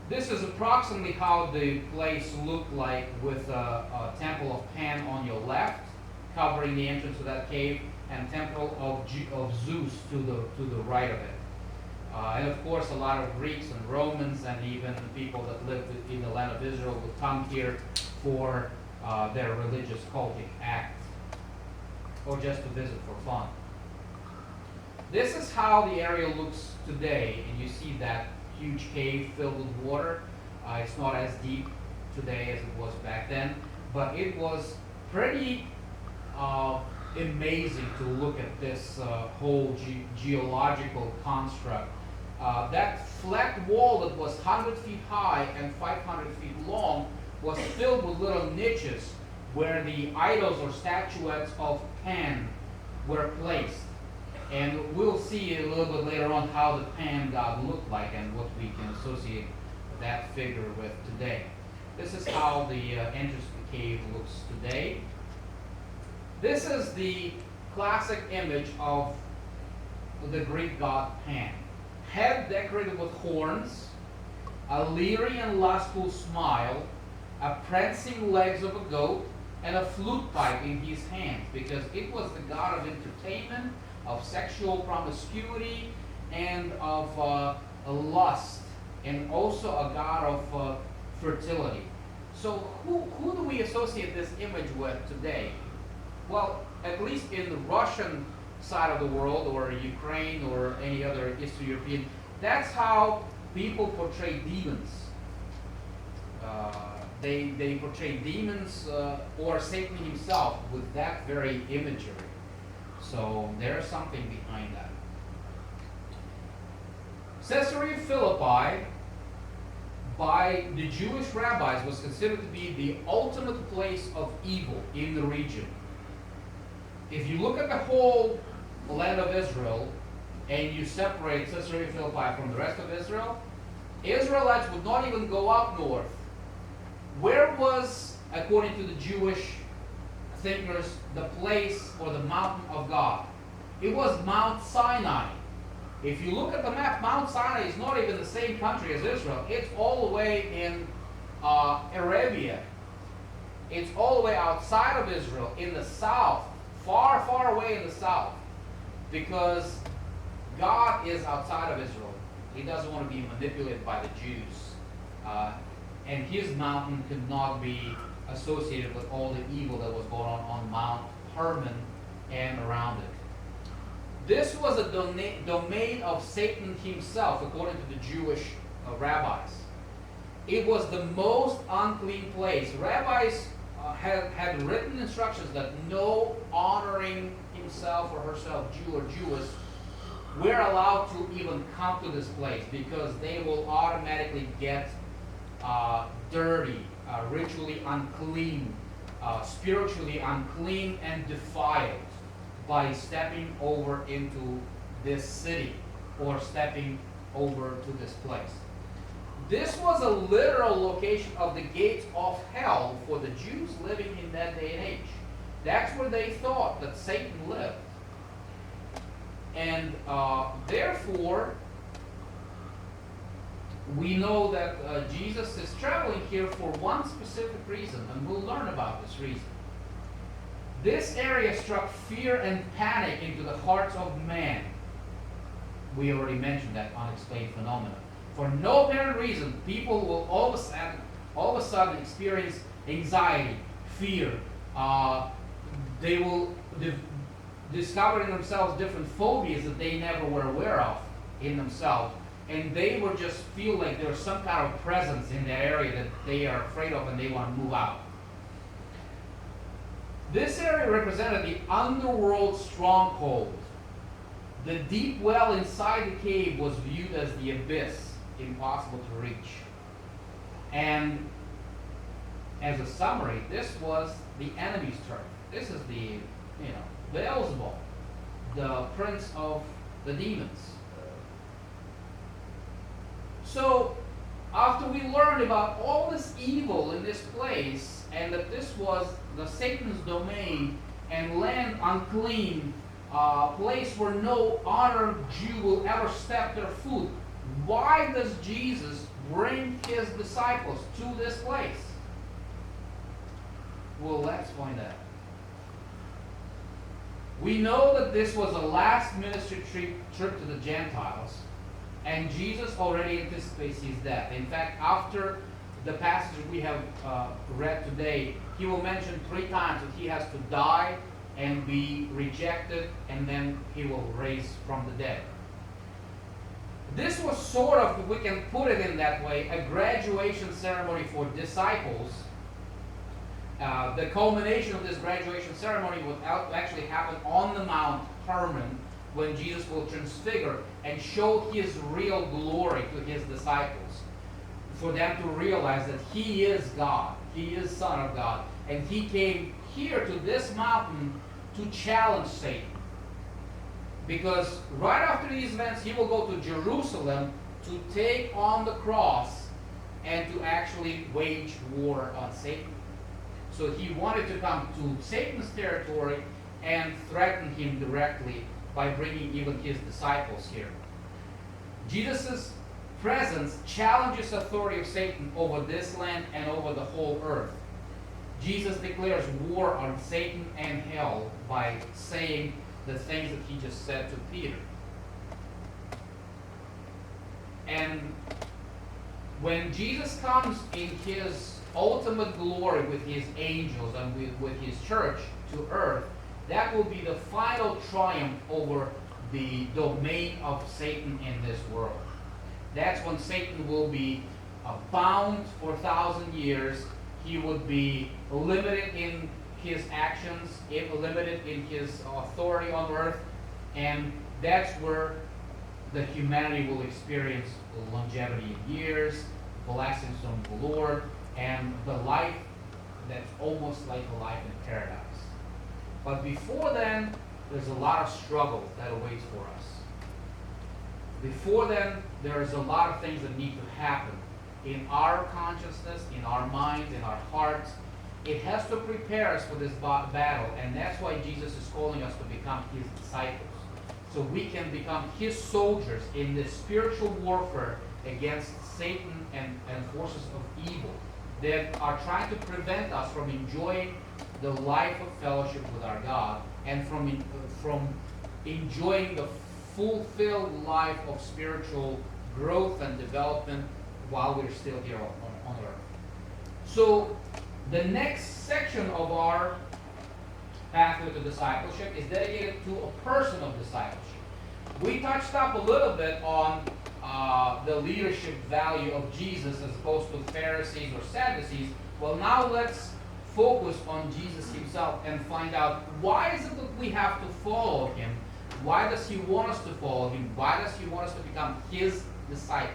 This is approximately how the place looked like, with a temple of Pan on your left, covering the entrance of that cave, and temple of Zeus to the right of it. And of course, a lot of Greeks and Romans and even people that lived in the land of Israel would come here for their religious cultic act, or just to visit for fun. This is how the area looks today, and you see that huge cave filled with water. It's not as deep today as it was back then, but it was pretty amazing to look at this whole geological construct. That flat wall that was 100 feet high and 500 feet long was filled with little niches where the idols or statuettes of Pan were placed. And we'll see a little bit later on how the Pan god looked like and what we can associate that figure with today. This is how the entrance to the cave looks today. This is the classic image of the Greek god Pan. Head decorated with horns, a leery and lustful smile, a prancing legs of a goat, and a flute pipe in his hands, because it was the god of entertainment, of sexual promiscuity, and of lust, and also a god of fertility. So who do we associate this image with today? Well, at least in the Russian side of the world, or Ukraine, or any other Eastern European, that's how people portray demons. They portray demons or Satan himself with that very imagery. So there's something behind that. Caesarea Philippi, by the Jewish rabbis, was considered to be the ultimate place of evil in the region. If you look at the whole land of Israel and you separate Caesarea Philippi from the rest of Israel, Israelites would not even go up north. Where was, according to the Jewish thinkers, the place or the mountain of God? It was Mount Sinai. If you look at the map, Mount Sinai is not even the same country as Israel. It's all the way in Arabia. It's all the way outside of Israel, in the south, far, far away in the south, because God is outside of Israel. He doesn't want to be manipulated by the Jews. And his mountain could not be associated with all the evil that was going on Mount Hermon and around it. This was a domain of Satan himself, according to the Jewish rabbis. It was the most unclean place. Rabbis had written instructions that no honoring himself or herself, Jew or Jewess, were allowed to even come to this place, because they will automatically get dirty, ritually unclean, spiritually unclean, and defiled by stepping over into this city or stepping over to this place. This was a literal location of the gates of hell for the Jews living in that day and age. That's where they thought that Satan lived. And therefore, we know that Jesus is traveling here for one specific reason, and we'll learn about this reason. This area struck fear and panic into the hearts of man. We already mentioned that unexplained phenomenon. For no apparent reason, people will all of a sudden experience anxiety, fear. They will discover in themselves different phobias that they never were aware of in themselves. And they will just feel like there's some kind of presence in that area that they are afraid of, and they want to move out. This area represented the underworld stronghold. The deep well inside the cave was viewed as the abyss, impossible to reach. And as a summary, this was the enemy's turf. This is the, Beelzebub, the prince of the demons. So, after we learned about all this evil in this place, and that this was the Satan's domain and land unclean, place where no honored Jew will ever step their foot, why does Jesus bring his disciples to this place? Well, let's find out. We know that this was a last ministry trip to the Gentiles, and Jesus already anticipates his death. In fact, after the passage we have read today, he will mention 3 times that he has to die and be rejected, and then he will rise from the dead. This was sort of, we can put it in that way, a graduation ceremony for disciples. The culmination of this graduation ceremony would actually happen on the Mount Hermon, when Jesus will transfigure and show his real glory to his disciples, for them to realize that he is God, he is Son of God, and he came here to this mountain to challenge Satan. Because right after these events, he will go to Jerusalem to take on the cross and to actually wage war on Satan. So he wanted to come to Satan's territory and threaten him directly by bringing even his disciples here. Jesus' presence challenges the authority of Satan over this land and over the whole earth. Jesus declares war on Satan and hell by saying the things that he just said to Peter. And when Jesus comes in his ultimate glory with his angels and with his church to earth, that will be the final triumph over the domain of Satan in this world. That's when Satan will be bound for 1,000 years. He would be limited in his actions, limited in his authority on earth, and that's where the humanity will experience longevity in years, blessings from the Lord, and the life that's almost like a life in paradise. But before then, there's a lot of struggle that awaits for us. Before then, there's a lot of things that need to happen in our consciousness, in our minds, in our hearts. It has to prepare us for this battle, and that's why Jesus is calling us to become his disciples. So we can become his soldiers in this spiritual warfare against Satan and forces of evil that are trying to prevent us from enjoying the life of fellowship with our God and from enjoying the fulfilled life of spiritual growth and development while we're still here on earth. So the next section of our pathway to discipleship is dedicated to a person of discipleship. We touched up a little bit on the leadership value of Jesus as opposed to Pharisees or Sadducees. Well, now let's focus on Jesus himself and find out, why is it that we have to follow him? Why does he want us to follow him? Why does he want us to become his disciples?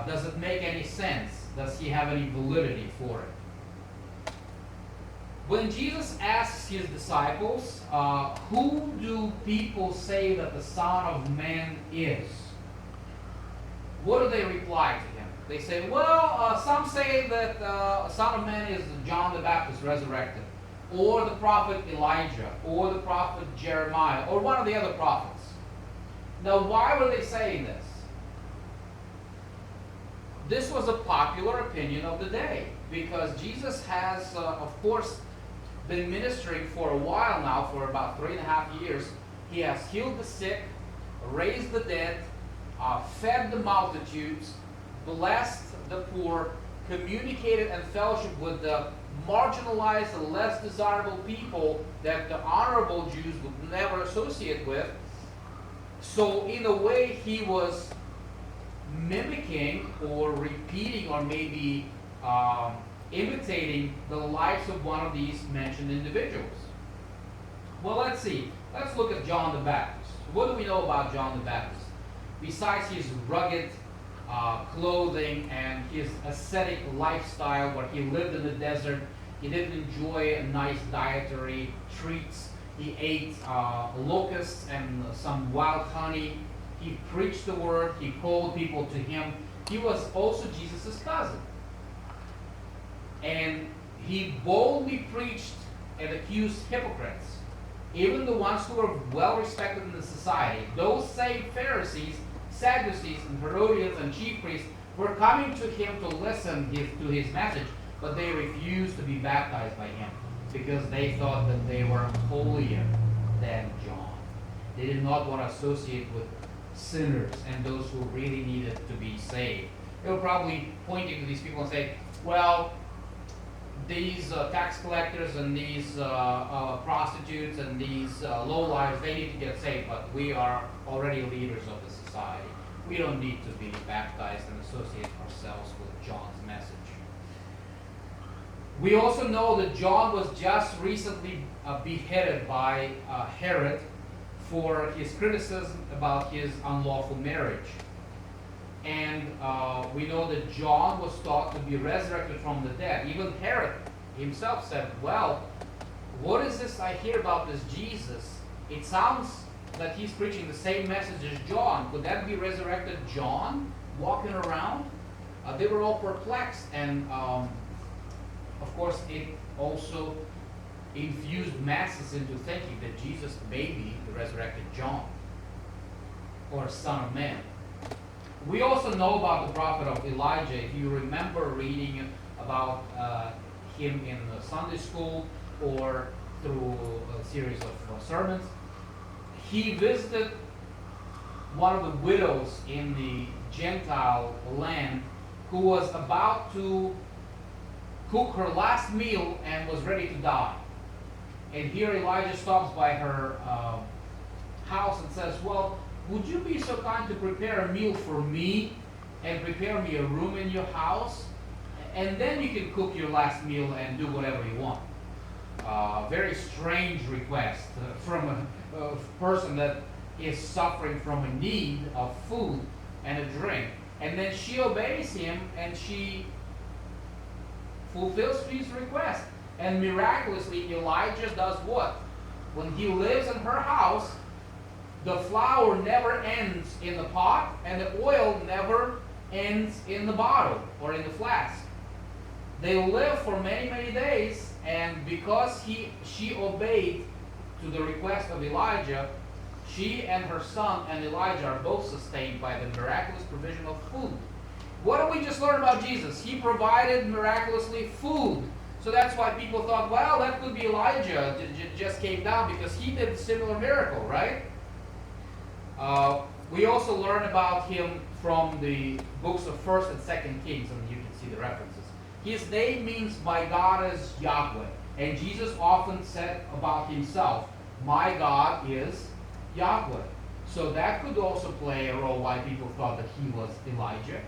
Does it make any sense? Does he have any validity for it? When Jesus asks his disciples, who do people say that the Son of Man is? What do they reply to him? They say, well, some say that Son of Man is John the Baptist resurrected, or the prophet Elijah, or the prophet Jeremiah, or one of the other prophets. Now, why were they saying this? This was a popular opinion of the day, because Jesus has, of course, been ministering for a while now, for about 3.5 years. He has healed the sick, raised the dead, fed the multitudes, blessed the poor, communicated and fellowship with the marginalized and less desirable people that the honorable Jews would never associate with. So in a way, he was mimicking or repeating or maybe imitating the lives of one of these mentioned individuals. Well, let's see. Let's look at John the Baptist. What do we know about John the Baptist? Besides his rugged clothing and his ascetic lifestyle where he lived in the desert, he didn't enjoy nice dietary treats. He ate locusts and some wild honey. He preached the word. He called people to him. He was also Jesus' cousin. And he boldly preached and accused hypocrites, even the ones who were well respected in the society. Those same Pharisees, Sadducees, and Herodians and chief priests were coming to him to listen to his message, but they refused to be baptized by him because they thought that they were holier than John. They did not want to associate with sinners and those who really needed to be saved. They were probably pointing to these people and say, well, these tax collectors and these prostitutes and these lowlifes, they need to get saved, but we are already leaders of the society. We don't need to be baptized and associate ourselves with John's message. We also know that John was just recently beheaded by Herod for his criticism about his unlawful marriage. And we know that John was thought to be resurrected from the dead. Even Herod himself said, well, what is this I hear about this Jesus? It sounds that he's preaching the same message as John. Could that be resurrected John walking around? They were all perplexed. And of course, it also infused masses into thinking that Jesus may be the resurrected John or Son of Man. We also know about the prophet of Elijah. If you remember reading about him in Sunday school or through a series of sermons, he visited one of the widows in the Gentile land who was about to cook her last meal and was ready to die. And here Elijah stops by her house and says, well, would you be so kind to prepare a meal for me and prepare me a room in your house? And then you can cook your last meal and do whatever you want. Very strange request from a person that is suffering from a need of food and a drink. And then she obeys him and she fulfills his request. And miraculously, Elijah does what? When he lives in her house, the flour never ends in the pot and the oil never ends in the bottle or in the flask. They live for many, many days, and because she obeyed to the request of Elijah, she and her son and Elijah are both sustained by the miraculous provision of food. What did we just learn about Jesus? He provided miraculously food. So that's why people thought, well, that could be Elijah just came down because he did a similar miracle, right? We also learn about him from the books of 1st and 2nd Kings, and you can see the references. His name means my God is Yahweh. And Jesus often said about himself, my God is Yahweh. So that could also play a role why people thought that he was Elijah.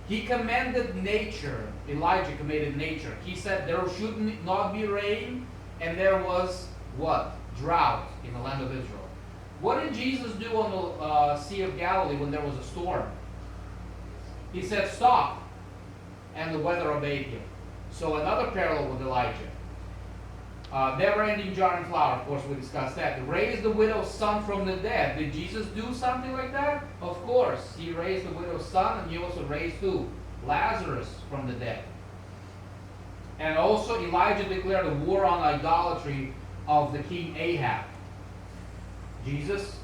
He commanded nature. Elijah commanded nature. He said there should not be rain, and there was what? Drought in the land of Israel. What did Jesus do on the Sea of Galilee when there was a storm? He said, stop. And the weather obeyed him. So another parallel with Elijah. Never-ending jar and flour, of course we discussed that. Raised the widow's son from the dead. Did Jesus do something like that? Of course. He raised the widow's son, and he also raised who? Lazarus from the dead. And also Elijah declared a war on idolatry of the king Ahab. Jesus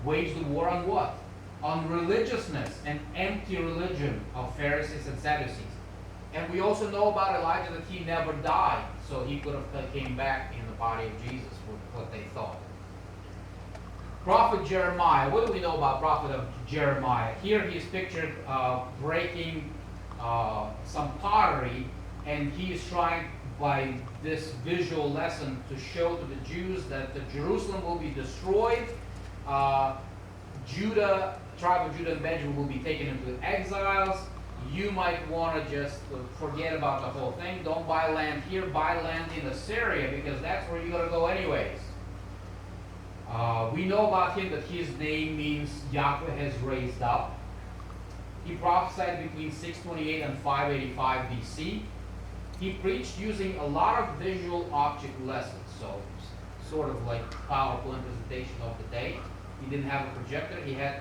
waged the war on what? On religiousness and empty religion of Pharisees and Sadducees. And we also know about Elijah that he never died, so he could have came back in the body of Jesus, what they thought. Prophet Jeremiah. What do we know about prophet of Jeremiah? Here he is pictured breaking some pottery, and he is trying by this visual lesson to show to the Jews that the Jerusalem will be destroyed. Judah, tribe of Judah and Benjamin will be taken into exiles. You might want to just forget about the whole thing. Don't buy land here. Buy land in Assyria because that's where you're going to go anyways. We know about him that his name means Yahweh has raised up. He prophesied between 628 and 585 BC. He preached using a lot of visual object lessons, so sort of like PowerPoint presentation of the day. He didn't have a projector. He had